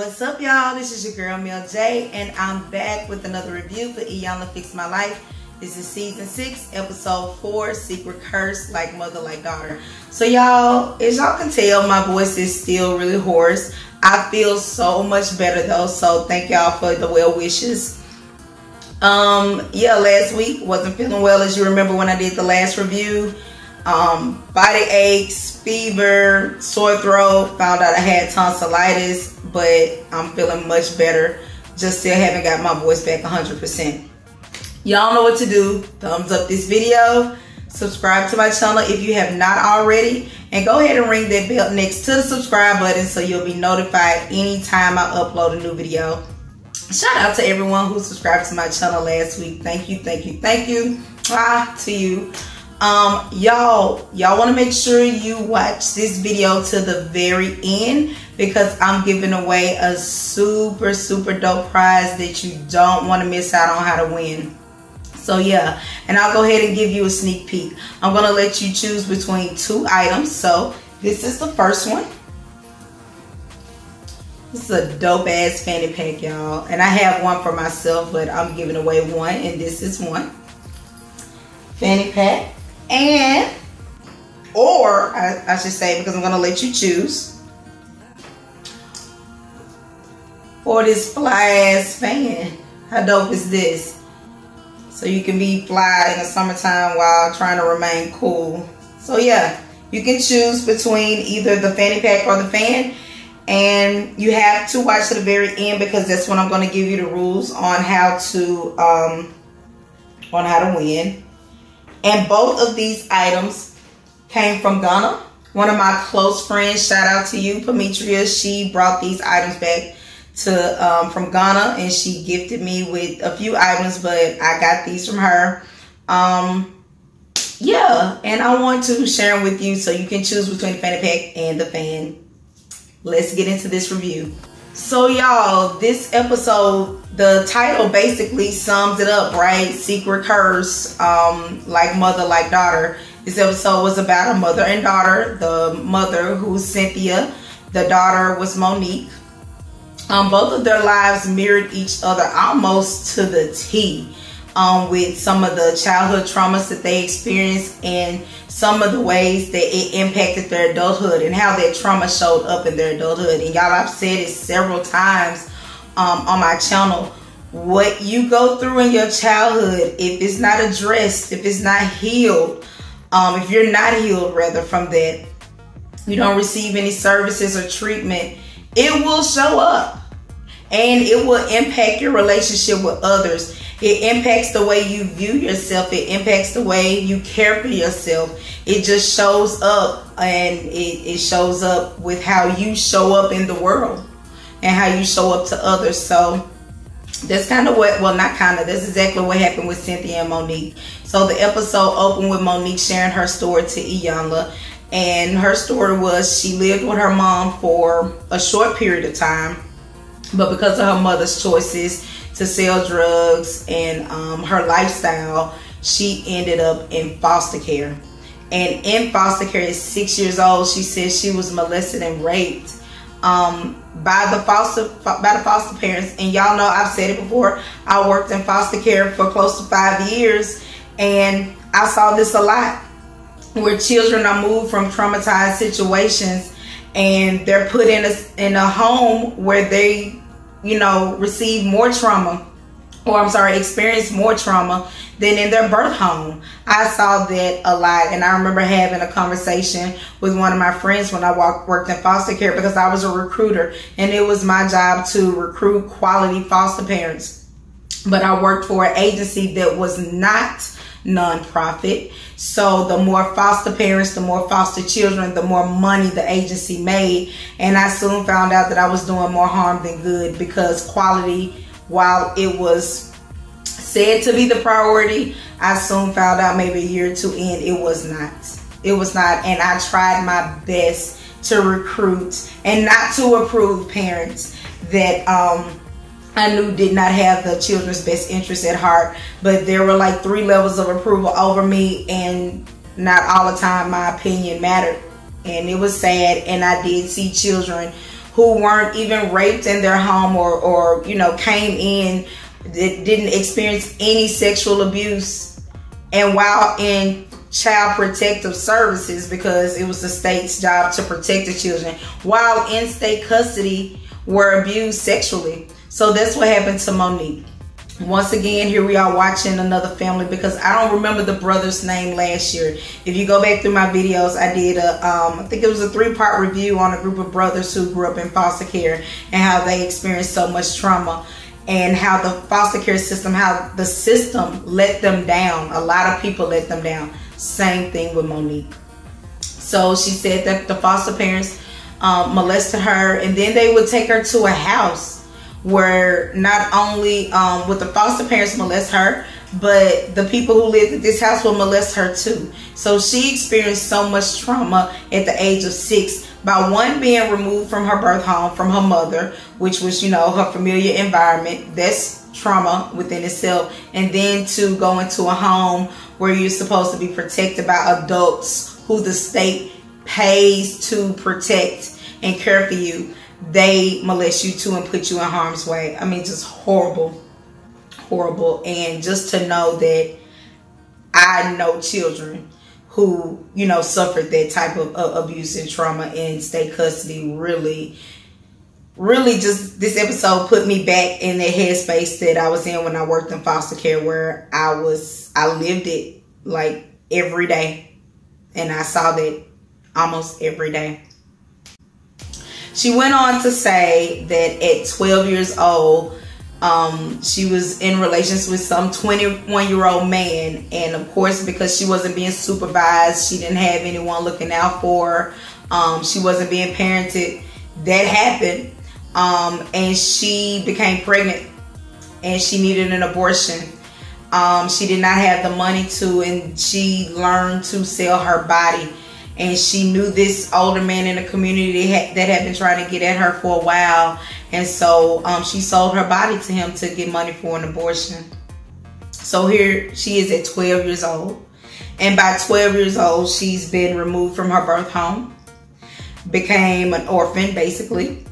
What's up, y'all? This is your girl Mel J, and I'm back with another review for Iyanla Fix My Life. This is season 6, episode 4, Secret Curse, Like Mother, Like Daughter. So y'all, as y'all can tell, my voice is still really hoarse. I feel so much better though, so thank y'all for the well wishes. Yeah, last week wasn't feeling well, as you remember when I did the last review. Body aches, fever, sore throat, found out I had tonsillitis, but I'm feeling much better. Just still haven't got my voice back 100%. Y'all know what to do. Thumbs up this video, subscribe to my channel if you have not already, and go ahead and ring that bell next to the subscribe button so you'll be notified anytime I upload a new video. Shout out to everyone who subscribed to my channel last week. Thank you, thank you, thank you. To you. Y'all want to make sure you watch this video to the very end, because I'm giving away a super dope prize that you don't want to miss out on how to win. So yeah, and I'll go ahead and give you a sneak peek. I'm going to let you choose between 2 items. So this is the first one. This is a dope ass fanny pack, y'all, and I have one for myself, but I'm giving away one, and this is one fanny pack. And, or I should say, because I'm going to let you choose, or this fly ass fan. How dope is this? So you can be fly in the summertime while trying to remain cool. So yeah, you can choose between either the fanny pack or the fan, and you have to watch to the very end, because that's when I'm going to give you the rules on how to win. And both of these items came from Ghana. One of my close friends, shout out to you, Pametria, she brought these items back to from Ghana, and she gifted me with a few items, but I got these from her. Yeah, and I want to share them with you so you can choose between the fanny pack and the fan. Let's get into this review. So y'all, this episode, the title basically sums it up, right? Secret Curse, like mother, like daughter. This episode was about a mother and daughter. The mother, who's Cynthia, the daughter was Monique. Both of their lives mirrored each other almost to the T, with some of the childhood traumas that they experienced and some of the ways that it impacted their adulthood and how that trauma showed up in their adulthood. And y'all, I've said it several times on my channel. What you go through in your childhood, if it's not addressed, if it's not healed, if you're not healed rather from that, you don't receive any services or treatment, it will show up and it will impact your relationship with others. It impacts the way you view yourself. It impacts the way you care for yourself. It just shows up, and it shows up with how you show up in the world and how you show up to others. So that's kind of what, well, not kind of, that's exactly what happened with Cynthia and Monique. So the episode opened with Monique sharing her story to Iyanla. And her story was she lived with her mom for a short period of time, but because of her mother's choices to sell drugs and her lifestyle, she ended up in foster care. And in foster care at 6 years old, she said she was molested and raped by the foster parents. And y'all know, I've said it before, I worked in foster care for close to 5 years, and I saw this a lot, where children are moved from traumatized situations and they're put in a home where they, you know, receive more trauma, or I'm sorry, experience more trauma than in their birth home. I saw that a lot, and I remember having a conversation with one of my friends when I worked in foster care, because I was a recruiter and it was my job to recruit quality foster parents. But I worked for an agency that was not nonprofit. So the more foster parents, the more foster children, the more money the agency made. And I soon found out that I was doing more harm than good, because quality, while it was said to be the priority, I soon found out maybe a year or two in, it was not. It was not. And I tried my best to recruit and not to approve parents that I knew did not have the children's best interest at heart. But there were like 3 levels of approval over me, and not all the time my opinion mattered. And it was sad, and I did see children who weren't even raped in their home or you know, came in that didn't experience any sexual abuse, and while in child protective services, because it was the state's job to protect the children, while in state custody, were abused sexually. So that's what happened to Monique. Once again, here we are watching another family, because I don't remember the brother's name last year. If you go back through my videos, I did I think it was a 3-part review on a group of brothers who grew up in foster care and how they experienced so much trauma, and how the foster care system, how the system let them down. A lot of people let them down. Same thing with Monique. So she said that the foster parents molested her, and then they would take her to a house where not only would the foster parents molest her, but the people who lived at this house will molest her too. So she experienced so much trauma at the age of 6 by, one, being removed from her birth home, from her mother, which was, you know, her familiar environment. That's trauma within itself. And then to go into a home where you're supposed to be protected by adults who the state pays to protect and care for you. They molest you too and put you in harm's way. I mean, just horrible, horrible. And just to know that I know children who, you know, suffered that type of abuse and trauma in state custody, really just, this episode put me back in the headspace that I was in when I worked in foster care, where I lived it like every day, and I saw that almost every day. She went on to say that at 12 years old, she was in relations with some 21-year-old man, and of course, because she wasn't being supervised, she didn't have anyone looking out for her, she wasn't being parented, that happened. And she became pregnant, and she needed an abortion. She did not have the money to, and she learned to sell her body. And she knew this older man in the community that had been trying to get at her for a while. And so she sold her body to him to get money for an abortion. So here she is at 12 years old. And by 12 years old, she's been removed from her birth home, became an orphan, basically.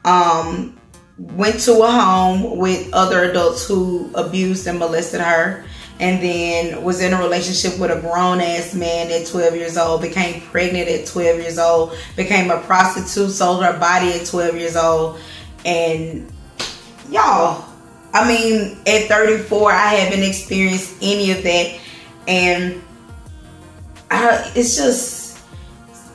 Went to a home with other adults who abused and molested her, and then was in a relationship with a grown-ass man at 12 years old, became pregnant at 12 years old, became a prostitute, sold her body at 12 years old. And y'all, I mean, at 34, I haven't experienced any of that. And it's just,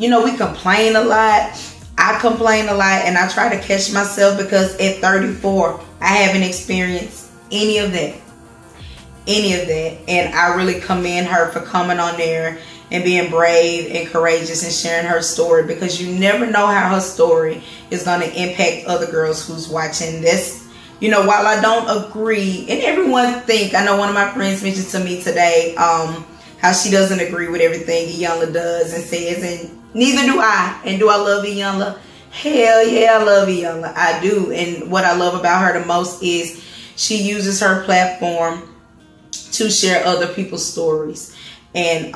you know, we complain a lot. I complain a lot, and I try to catch myself, because at 34, I haven't experienced any of that. And I really commend her for coming on there and being brave and courageous and sharing her story, because you never know how her story is going to impact other girls who's watching this. You know, while I don't agree, and everyone think, I know one of my friends mentioned to me today how she doesn't agree with everything Iyanla does and says, and neither do I. And do I love Iyanla? Hell yeah, I love Iyanla. I do. And what I love about her the most is she uses her platform to share other people's stories. And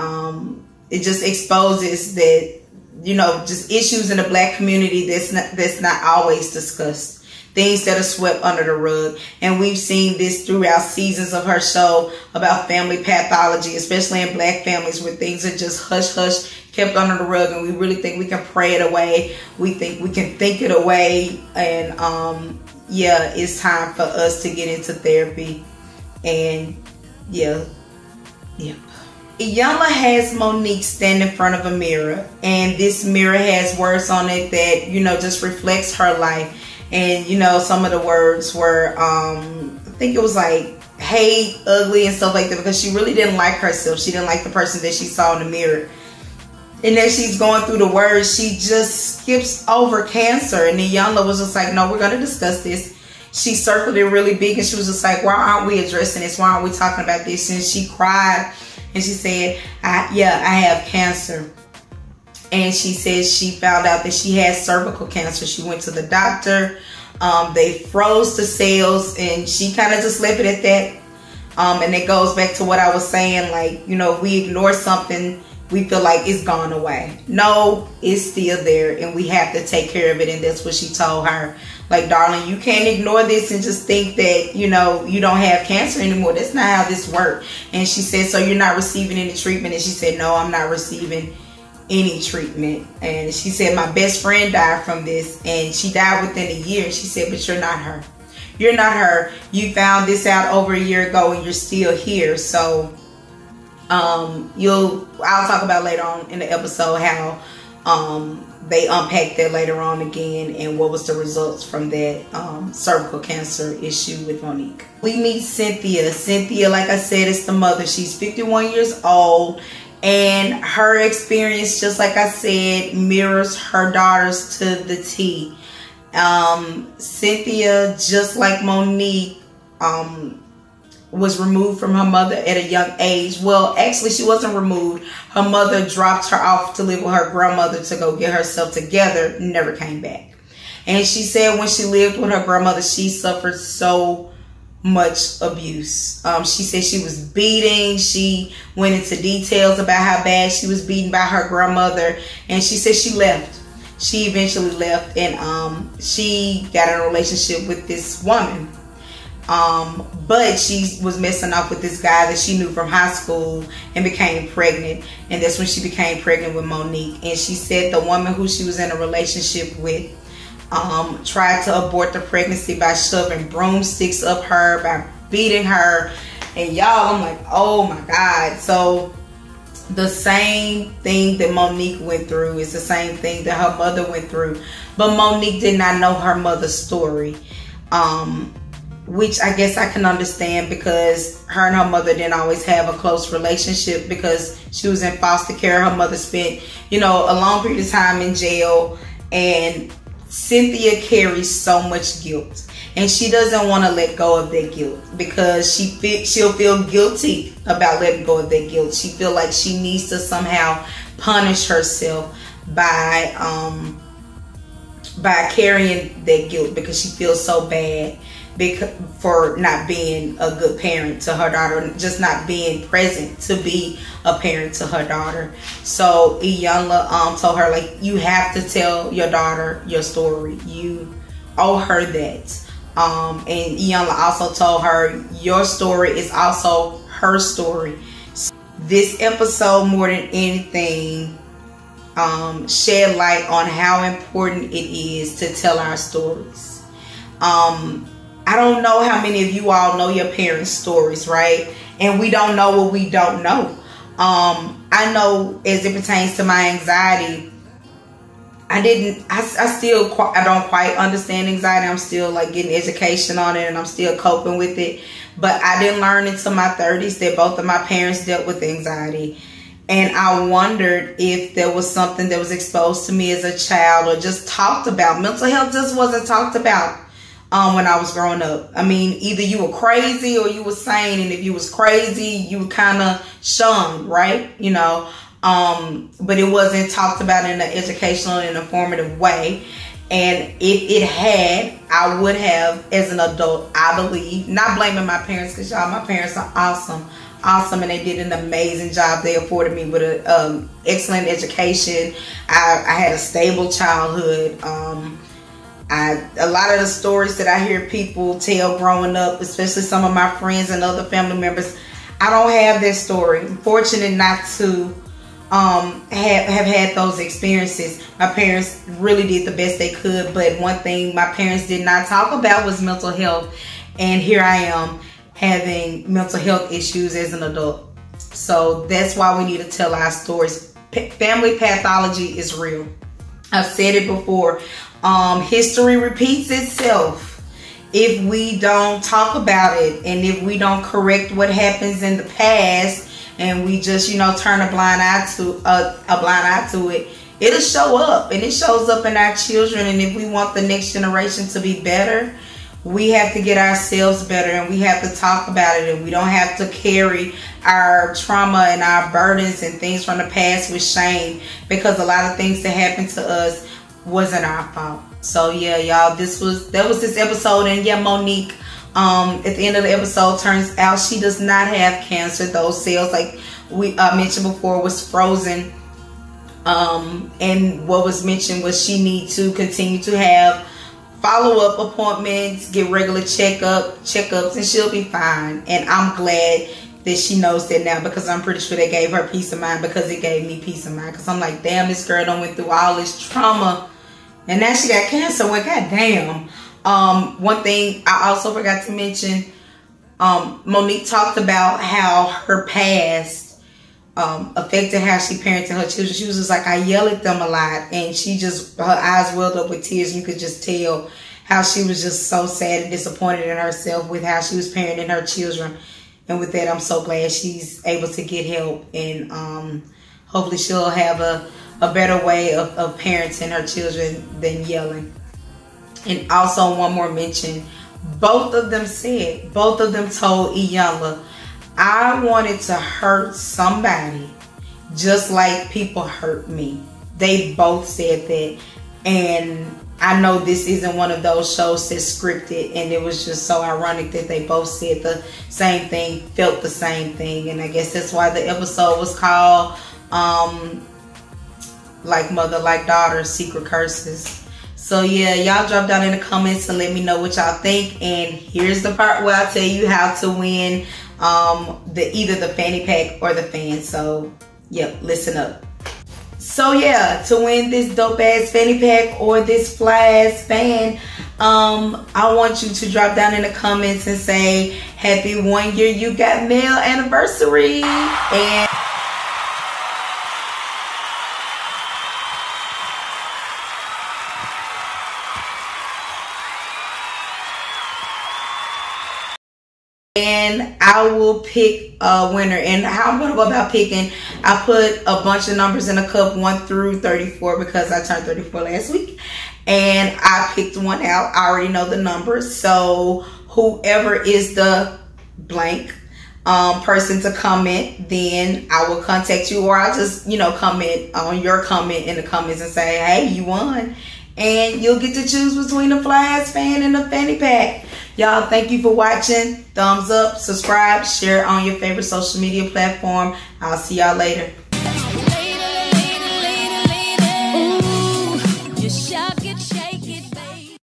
it just exposes that, you know, just issues in the Black community that's not always discussed. Things that are swept under the rug. And we've seen this throughout seasons of her show about family pathology, especially in Black families, where things are just hush-hush, kept under the rug, and we really think we can pray it away. We think we can think it away. And yeah, it's time for us to get into therapy. And yeah. Iyanla has Monique stand in front of a mirror, and this mirror has words on it that, you know, just reflects her life. And, you know, some of the words were, I think it was like hate, ugly, and stuff like that, because she really didn't like herself. She didn't like the person that she saw in the mirror. And as she's going through the words, she just skips over cancer. And Iyanla was just like, no, we're going to discuss this. She circled it really big, and she was just like, why aren't we addressing this? Why aren't we talking about this? And she cried, and she said, I have cancer. And she said she found out that she had cervical cancer. She went to the doctor. They froze the cells, and she kind of just left it at that. And it goes back to what I was saying, like, you know, if we ignore something we feel like it's gone away. No, it's still there, and we have to take care of it. And that's what she told her. Like, darling, you can't ignore this and just think that, you know, you don't have cancer anymore. That's not how this works. And she said, so you're not receiving any treatment? And she said, no, I'm not receiving any treatment. And she said, my best friend died from this, and she died within a year. And she said, but you're not her. You're not her. You found this out over a year ago, and you're still here. So I'll talk about later on in the episode how they unpacked that later on again, and what was the results from that cervical cancer issue with Monique. We meet Cynthia. Cynthia, like I said, is the mother. She's 51 years old, and her experience, just like I said, mirrors her daughter's to the T. Cynthia, just like Monique, was removed from her mother at a young age. Well, actually, she wasn't removed. Her mother dropped her off to live with her grandmother to go get herself together, never came back. And she said when she lived with her grandmother, she suffered so much abuse. She said she was beating. She went into details about how bad she was beaten by her grandmother. And she said she left. She eventually left, and she got in a relationship with this woman. But she was messing up with this guy that she knew from high school and became pregnant. And that's when she became pregnant with Monique. And she said the woman who she was in a relationship with tried to abort the pregnancy by shoving broomsticks up her, by beating her. And y'all, I'm like, oh my God. So the same thing that Monique went through is the same thing that her mother went through. But Monique did not know her mother's story. Which I guess I can understand, because her and her mother didn't always have a close relationship, because she was in foster care. Her mother spent, you know, a long period of time in jail, and Cynthia carries so much guilt, and she doesn't want to let go of that guilt, because she'll feel guilty about letting go of that guilt. She feel like she needs to somehow punish herself by carrying that guilt, because she feels so bad for not being a good parent to her daughter, just not being present to be a parent to her daughter. So Iyanla told her, like, you have to tell your daughter your story. You owe her that. And Iyanla also told her your story is also her story. So this episode, more than anything, shed light on how important it is to tell our stories. I don't know how many of you all know your parents' stories, right? And we don't know what we don't know. I know as it pertains to my anxiety, I don't quite understand anxiety. I'm still like getting education on it, and I'm still coping with it. But I didn't learn until my 30s that both of my parents dealt with anxiety. And I wondered if there was something that was exposed to me as a child, or just talked about. Mental health just wasn't talked about when I was growing up. I mean, either you were crazy or you were sane. And if you was crazy, you were kind of shunned, right? You know, but it wasn't talked about in an educational and informative way. And if it had, I would have, as an adult, I believe, not blaming my parents, because y'all, my parents are awesome, and they did an amazing job. They afforded me with an excellent education. I had a stable childhood. A lot of the stories that I hear people tell growing up, especially some of my friends and other family members, I don't have that story. I'm fortunate not to have had those experiences. My parents really did the best they could, but one thing my parents did not talk about was mental health. And here I am having mental health issues as an adult. So that's why we need to tell our stories. Family pathology is real. I've said it before. History repeats itself if we don't talk about it, and if we don't correct what happens in the past, and we just, you know, turn a blind eye to it. It'll show up, and it shows up in our children. And if we want the next generation to be better, we have to get ourselves better, and we have to talk about it, and we don't have to carry our trauma and our burdens and things from the past with shame, because a lot of things that happened to us wasn't our fault. So yeah, y'all, that was this episode. And yeah, Monique, at the end of the episode, turns out she does not have cancer. Those cells, like we mentioned before was frozen. And what was mentioned was she needs to continue to have follow-up appointments, get regular checkups, and she'll be fine. And I'm glad that she knows that now, because I'm pretty sure they gave her peace of mind, because it gave me peace of mind. Because I'm like, damn, this girl done went through all this trauma, and now she got cancer. Well, goddamn. One thing I also forgot to mention, Monique talked about how her past affected how she parented her children. She was just like, I yell at them a lot, and she just, her eyes welled up with tears. You could just tell how she was just so sad and disappointed in herself with how she was parenting her children. And with that, I'm so glad she's able to get help, and hopefully she'll have a better way of parenting her children than yelling. And also, one more mention, both of them told Iyanla, I wanted to hurt somebody just like people hurt me. They both said that. And I know this isn't one of those shows that's scripted, and it was just so ironic that they both said the same thing, felt the same thing. And I guess that's why the episode was called Like Mother, Like Daughter, Secret Curses. So yeah, y'all drop down in the comments and let me know what y'all think. And here's the part where I tell you how to win either the fanny pack or the fan. So yep, listen up. So yeah, to win this dope ass fanny pack or this fly ass fan, I want you to drop down in the comments and say happy 1 year you got mail anniversary. And I will pick a winner. And how I'm going to go about picking, I put a bunch of numbers in a cup 1 through 34 because I turned 34 last week. And I picked one out. I already know the numbers. So whoever is the blank person to comment, then I will contact you, or I'll just, comment on your comment in the comments and say, hey, you won. And you'll get to choose between the flash fan and the fanny pack. Y'all, thank you for watching. Thumbs up, subscribe, share on your favorite social media platform. I'll see y'all later.